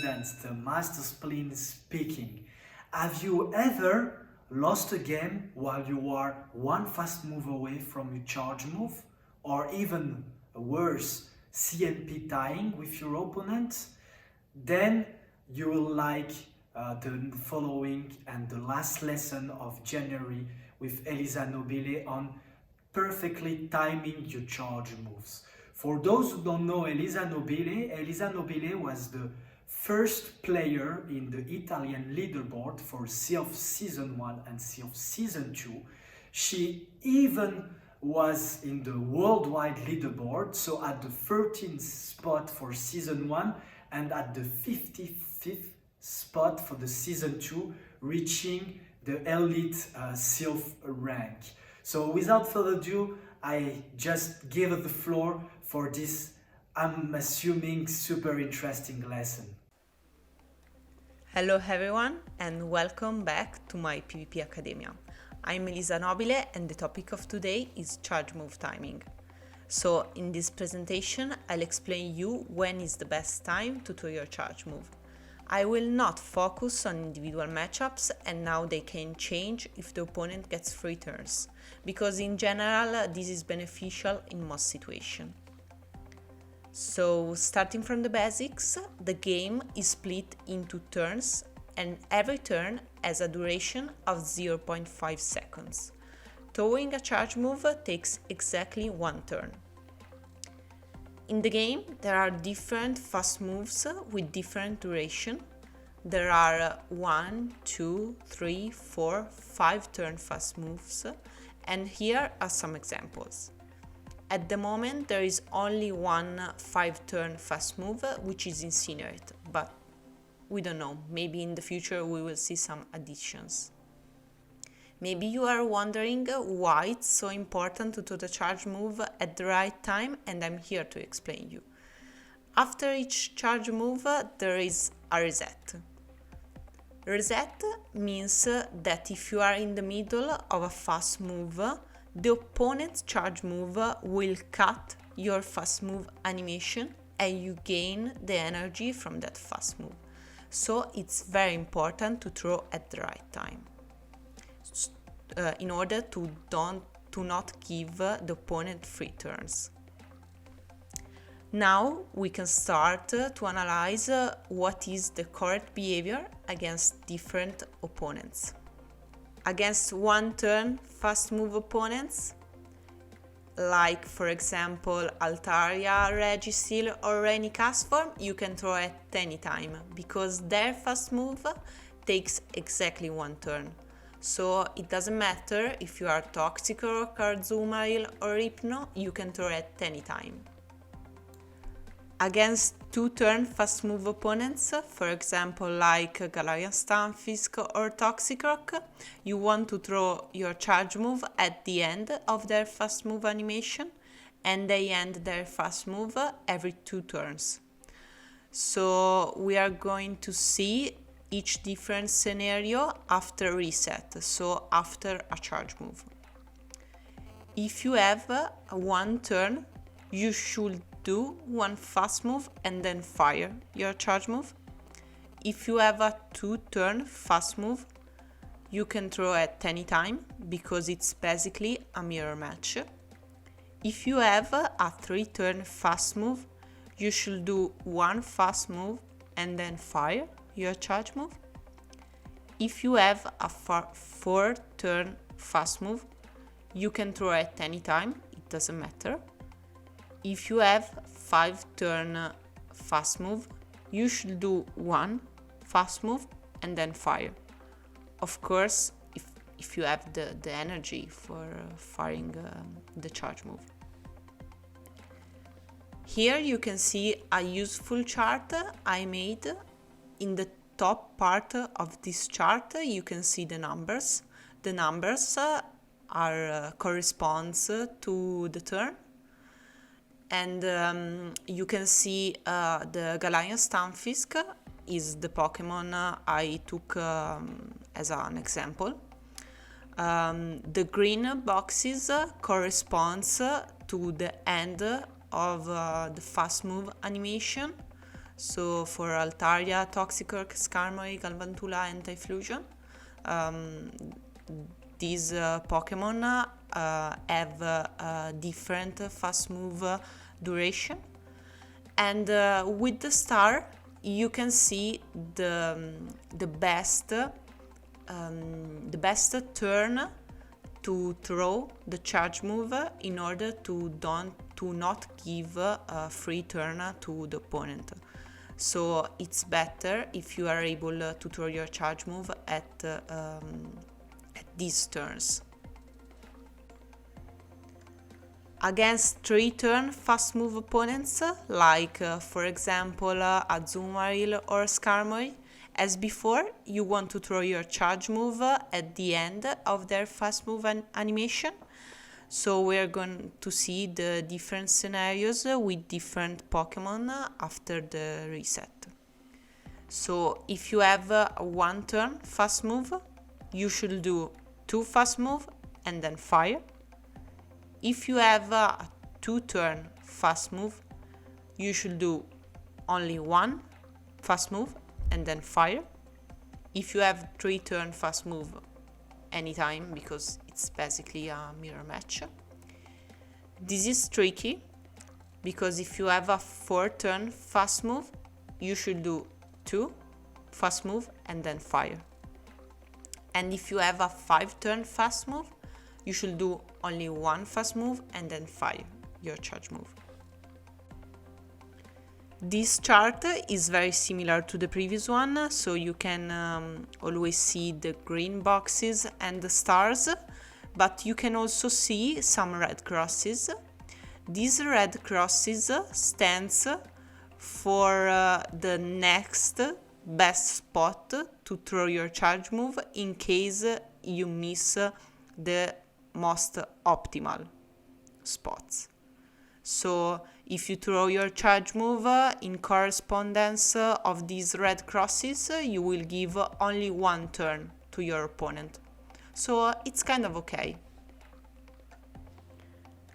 students, the Master Spleen speaking. Have you ever lost a game while you are one fast move away from your charge move? Or even worse, CNP tying with your opponent? Then you will like the following and the last lesson of January with Elisa Nobile on perfectly timing your charge moves. For those who don't know Elisa Nobile was the first player in the Italian leaderboard for Silph Season 1 and Silph Season 2. She even was in the worldwide leaderboard, so at the 13th spot for Season 1 and at the 55th spot for the Season 2, reaching the elite Silph rank. So without further ado, I just give the floor for this, I'm assuming, super interesting lesson. Hello everyone and welcome back to my PvP Academia. I'm Elisa Nobile and the topic of today is charge move timing. So in this presentation I'll explain you when is the best time to throw your charge move. I will not focus on individual matchups and how they can change if the opponent gets free turns, because in general this is beneficial in most situations. So starting from the basics, the game is split into turns and every turn has a duration of 0.5 seconds. Throwing a charge move takes exactly one turn. In the game, there are different fast moves with different duration. There are 1, 2, 3, 4, 5 turn fast moves, and here are some examples. At the moment, there is only one 5-turn fast move, which is Incinerate, but we don't know, maybe in the future we will see some additions. Maybe you are wondering why it's so important to do the charge move at the right time, and I'm here to explain you. After each charge move, there is a reset. Reset means that if you are in the middle of a fast move, the opponent's charge move will cut your fast move animation and you gain the energy from that fast move. So it's very important to throw at the right time in order to not give the opponent free turns. Now we can start to analyze what is the correct behavior against different opponents. Against one turn fast move opponents, like for example Altaria, Regisil or Rainy Castform, you can throw at any time because their fast move takes exactly one turn. So it doesn't matter if you are Toxicroak, Azumarill or Hypno, you can throw at any time. Against 2-turn fast move opponents, for example like Galarian Stunfisk or Toxicroak, you want to throw your charge move at the end of their fast move animation, and they end their fast move every 2 turns. So we are going to see each different scenario after reset, so after a charge move. If you have one turn, you should do one fast move and then fire your charge move. If you have a 2-turn fast move, you can throw at any time because it's basically a mirror match. If you have a 3-turn fast move, you should do one fast move and then fire your charge move. If you have a 4-turn fast move, you can throw at any time, it doesn't matter. If you have 5-turn fast move, you should do one fast move and then fire. Of course, if you have the energy for firing the charge move. Here you can see a useful chart I made. In the top part of this chart you can see the numbers. The numbers corresponds to the turn. And you can see the Galarian Stunfisk is the Pokemon I took as an example. The green boxes corresponds to the end of the fast move animation. So for Altaria, Toxicroak, Skarmory, Galvantula and Typhlosion, these Pokemon have a different fast move duration, and with the star you can see the best turn to throw the charge move in order to not give a free turn to the opponent. So it's better if you are able to throw your charge move at these turns. Against 3-turn fast move opponents, like for example Azumarill or Skarmory, as before, you want to throw your charge move at the end of their fast move animation. So we're going to see the different scenarios with different Pokemon after the reset. So if you have a 1-turn fast move, you should do 2 fast move and then fire. If you have a 2-turn fast move, you should do only 1 fast move and then fire. If you have 3-turn fast move, anytime, because it's basically a mirror match. This is tricky because if you have a 4-turn fast move, you should do 2 fast move and then fire. And if you have a 5-turn fast move, you should do only 1 fast move and then fire your charge move. This chart is very similar to the previous one, so you can always see the green boxes and the stars, but you can also see some red crosses. These red crosses stands for the next best spot to throw your charge move in case you miss the most optimal spots. So if you throw your charge move in correspondence of these red crosses, you will give only 1 turn to your opponent. So it's kind of okay.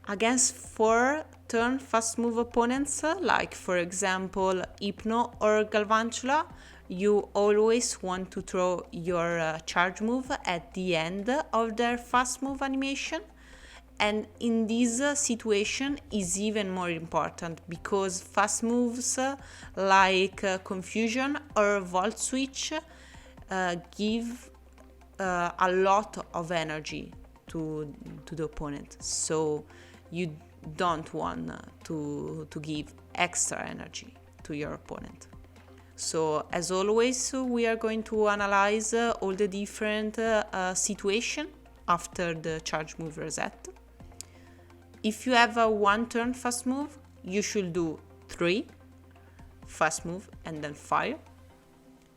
Against 4-turn fast move opponents, like for example Hypno or Galvantula, you always want to throw your charge move at the end of their fast move animation. And in this situation is even more important because fast moves like Confusion or Volt Switch give a lot of energy to the opponent. So you don't want to give extra energy to your opponent. So as always, we are going to analyze all the different situations after the charge move reset. If you have a 1-turn fast move, you should do 3 fast move and then fire.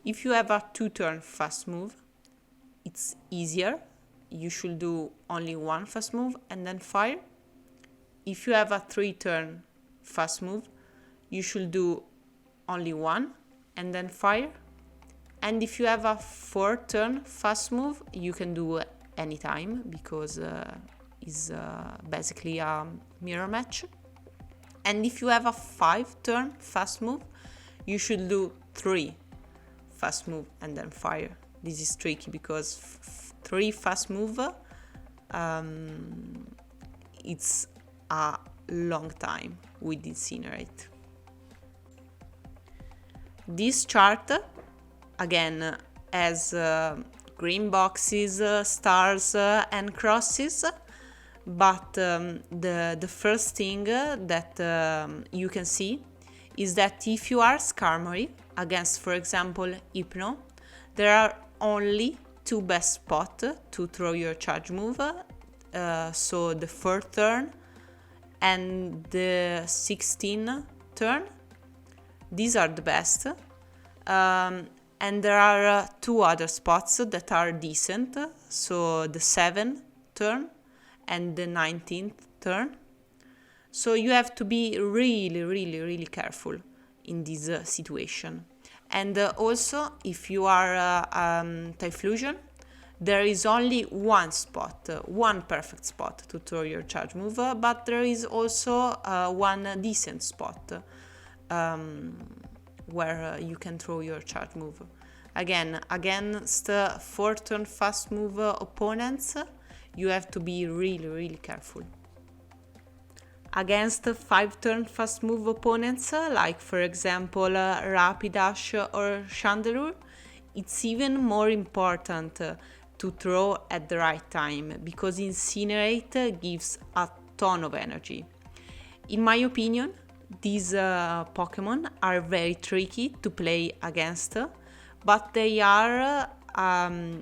If you have a 2-turn fast move, it's easier. You should do only 1 fast move and then fire. If you have a 3-turn fast move, you should do only 1 and then fire. And if you have a 4-turn fast move, you can do anytime because is basically a mirror match. And if you have a 5-turn fast move, you should do 3 fast move and then fire. This is tricky because 3 fast move it's a long time with Incinerate. This chart again has green boxes, stars and crosses. But the first thing that you can see is that if you are Skarmory against, for example, Hypno, there are only 2 best spots to throw your charge move. So the 4th turn and the 16th turn. These are the best. And there are 2 other spots that are decent. So the 7th turn and the 19th turn. So you have to be really careful in this situation. And also, if you are Typhlosion, there is only 1 spot, 1 perfect spot to throw your charge move, but there is also 1 decent spot where you can throw your charge move. Again, against 4 turn fast move opponents, you have to be really careful. Against 5 turn fast move opponents, like for example Rapidash or Chandelure, it's even more important to throw at the right time, because Incinerate gives a ton of energy. In my opinion, these Pokemon are very tricky to play against, but they are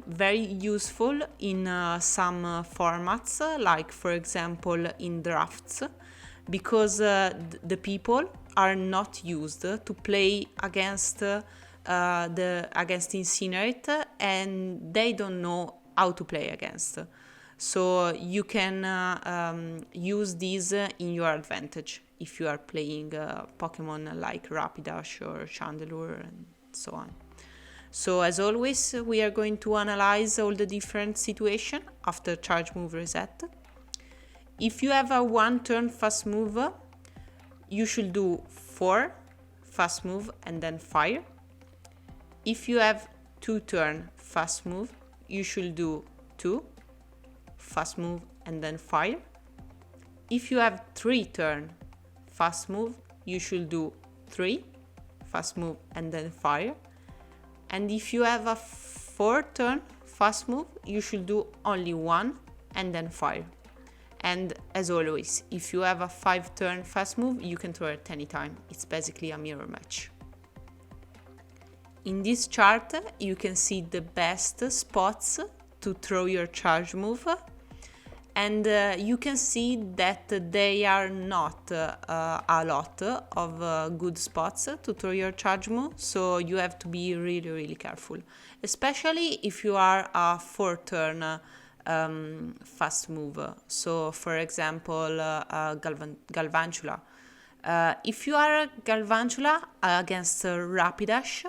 very useful in some formats, like for example in drafts, because the people are not used to play against against Incinerate, and they don't know how to play against. So you can use these in your advantage if you are playing Pokemon like Rapidash or Chandelure and so on. So as always, we are going to analyze all the different situations after charge move reset. If you have a 1 turn fast move, you should do 4 fast move and then fire. If you have 2 turn fast move, you should do 2 fast move and then fire. If you have 3 turn fast move, you should do 3 fast move and then fire. And if you have a 4 turn fast move, you should do only 1 and then fire. And as always, if you have a 5 turn fast move, you can throw it anytime. It's basically a mirror match. In this chart, you can see the best spots to throw your charge move, and you can see that they are not a lot of good spots to throw your charge move, so you have to be really careful, especially if you are a 4 turn fast move. So for example Galvantula. If you are Galvantula against Rapidash,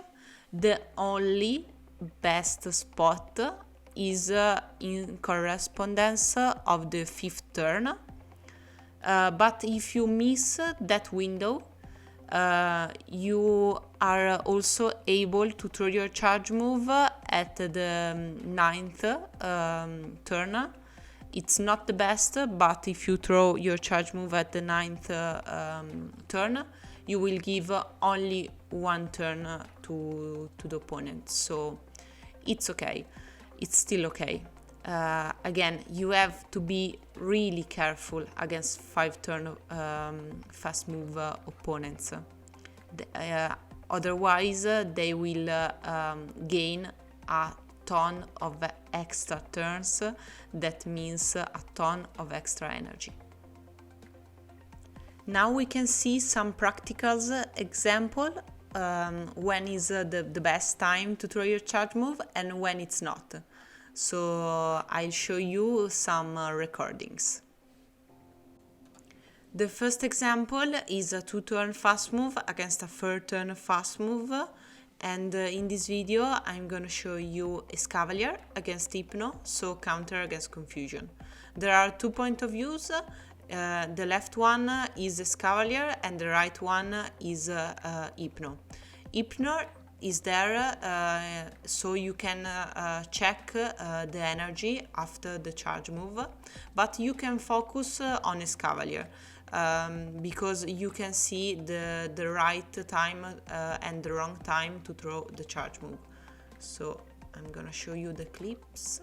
the only best spot is in correspondence of the 5th turn, but if you miss that window, you are also able to throw your charge move at the 9th turn. It's not the best, but if you throw your charge move at the 9th turn, you will give only 1 turn to the opponent, so it's okay. It's still okay. Again, you have to be really careful against 5 turn fast move opponents. Otherwise, they will gain a ton of extra turns. That means a ton of extra energy. Now we can see some practical example when is the best time to throw your charge move and when it's not. So I'll show you some recordings. The first example is a 2 turn fast move against a 4 turn fast move, and in this video I'm gonna show you Escavalier against Hypno, so counter against Confusion. There are 2 points of views. The left one is Escavalier and the right one is Hypno. Hypno is there so you can check the energy after the charge move, but you can focus on Escavalier because you can see the right time and the wrong time to throw the charge move. So I'm gonna show you the clips.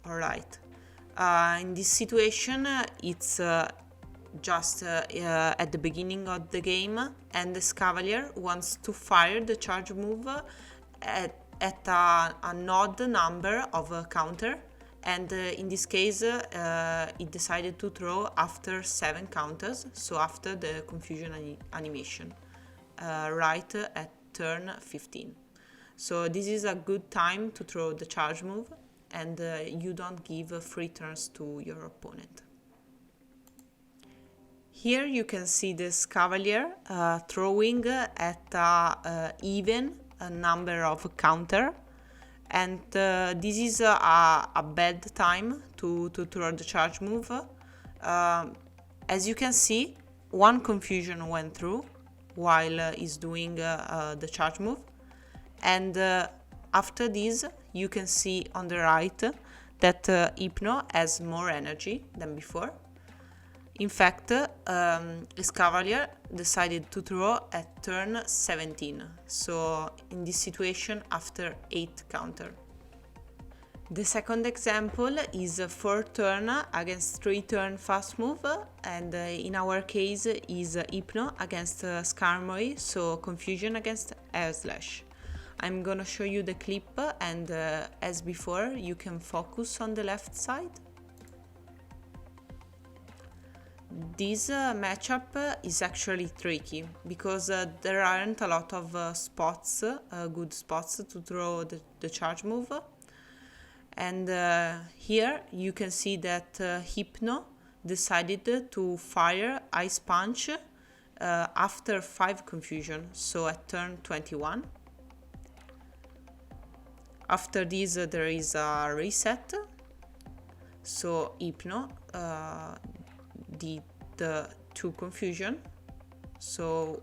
Alright, in this situation it's just at the beginning of the game, and the Escavalier wants to fire the charge move at an odd number of counter, and in this case it decided to throw after 7 counters, so after the Confusion animation, right at turn 15. So this is a good time to throw the charge move, and you don't give free turns to your opponent. Here you can see the Escavalier throwing at a even number of counter, and this is a bad time to throw the charge move. As you can see, one confusion went through while he's doing the charge move, and after this you can see on the right that Hypno has more energy than before. In fact, his Cavalier decided to throw at turn 17, so in this situation after 8 counter. The second example is a 4 turn against 3 turn fast move, and in our case is Hypno against Skarmory, so confusion against Air Slash. I'm gonna show you the clip, and as before you can focus on the left side. This matchup is actually tricky because there aren't a lot of spots, good spots to throw the charge move. And here you can see that Hypno decided to fire Ice Punch after 5 confusion, so at turn 21. After this there is a reset, so Hypno did the 2 confusion, so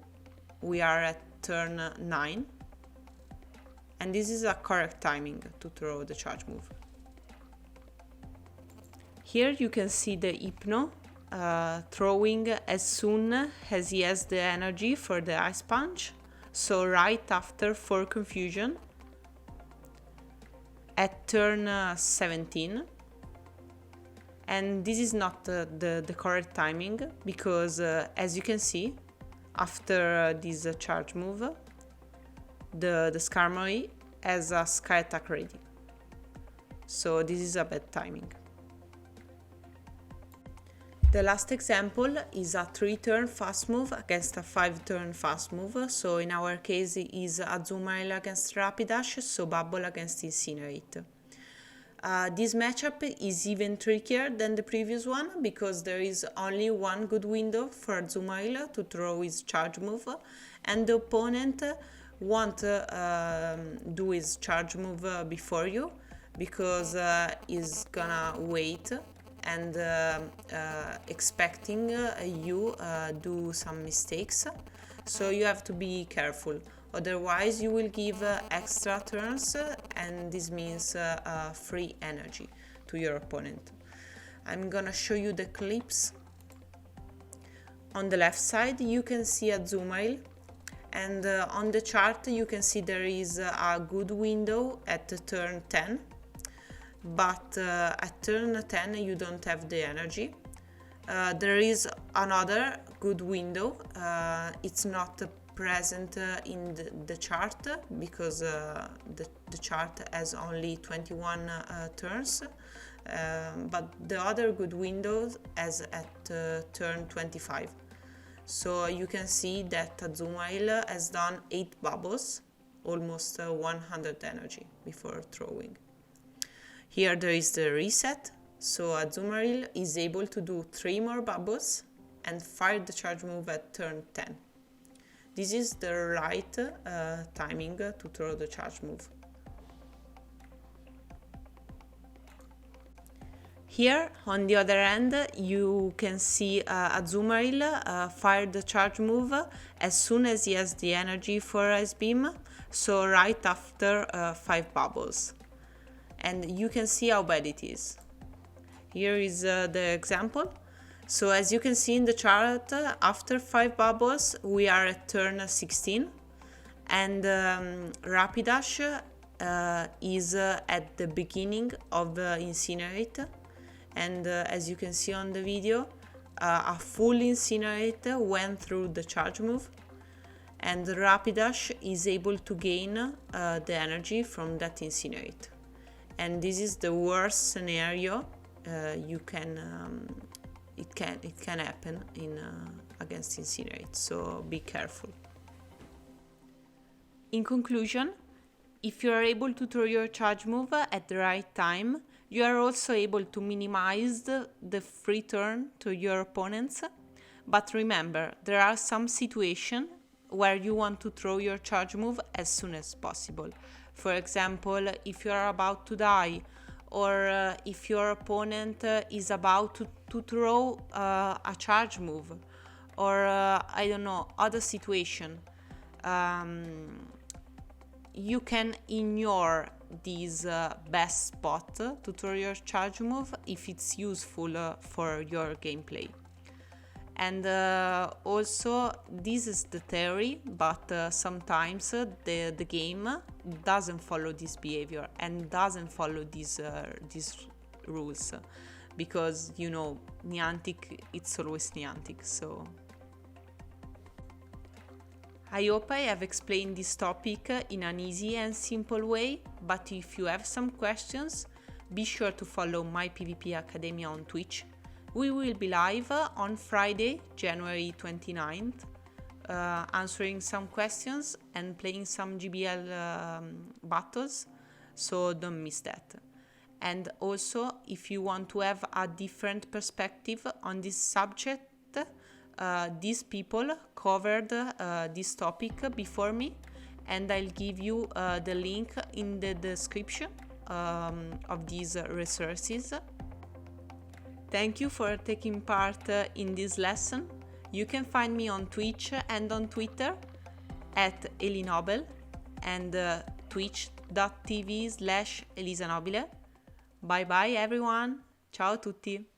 we are at turn 9, and this is a correct timing to throw the charge move. Here you can see the Hypno throwing as soon as he has the energy for the Ice Punch, so right after 4 confusion at turn 17. And this is not the correct timing because as you can see, after this charge move, the Skarmory has a Sky Attack ready, so this is a bad timing. The last example is a 3 turn fast move against a 5 turn fast move, so in our case it is Azumarill against Rapidash, so Bubble against Incinerate. This matchup is even trickier than the previous one because there is only one good window for Azumarill to throw his charge move, and the opponent won't do his charge move before you because he's gonna wait and expecting you do some mistakes, so you have to be careful, otherwise you will give extra turns and this means free energy to your opponent. I'm gonna show you the clips. On the left side you can see Azumarill, and on the chart you can see there is a good window at turn 10, but at turn 10 you don't have the energy. There is another good window, it's not present in the chart because the chart has only 21 turns, but the other good window is at turn 25. So you can see that Azumarill has done 8 bubbles, almost 100 energy before throwing. Here there is the reset, so Azumarill is able to do 3 more bubbles and fire the charge move at turn 10. This is the right timing to throw the charge move. Here, on the other end, you can see Azumarill fire the charge move as soon as he has the energy for Ice Beam, so right after 5 bubbles. And you can see how bad it is. Here is the example. So as you can see in the chart, after 5 bubbles we are at turn 16, and Rapidash is at the beginning of Incinerate, and as you can see on the video, a full Incinerate went through the charge move, and Rapidash is able to gain the energy from that Incinerate. And this is the worst scenario it can happen against Incinerate, so be careful. In conclusion, if you are able to throw your charge move at the right time, you are also able to minimize the free turn to your opponents. But remember, there are some situations where you want to throw your charge move as soon as possible. For example, if you are about to die, or if your opponent is about to throw a charge move, or I don't know, other situation, you can ignore this best spot tutorial charge move if it's useful for your gameplay. And also, this is the theory, but sometimes the game doesn't follow this behavior and doesn't follow these rules, because you know, Niantic, it's always Niantic. So I hope I have explained this topic in an easy and simple way, but if you have some questions, be sure to follow my PvP Academia on Twitch. We will be live on Friday, January 29th, answering some questions and playing some GBL battles, so don't miss that. And also, if you want to have a different perspective on this subject, these people covered this topic before me, and I'll give you the link in the description of these resources. Thank you for taking part in this lesson. You can find me on Twitch and on Twitter at Elisa Nobile and twitch.tv/Elisa Nobile. Bye bye everyone, ciao a tutti!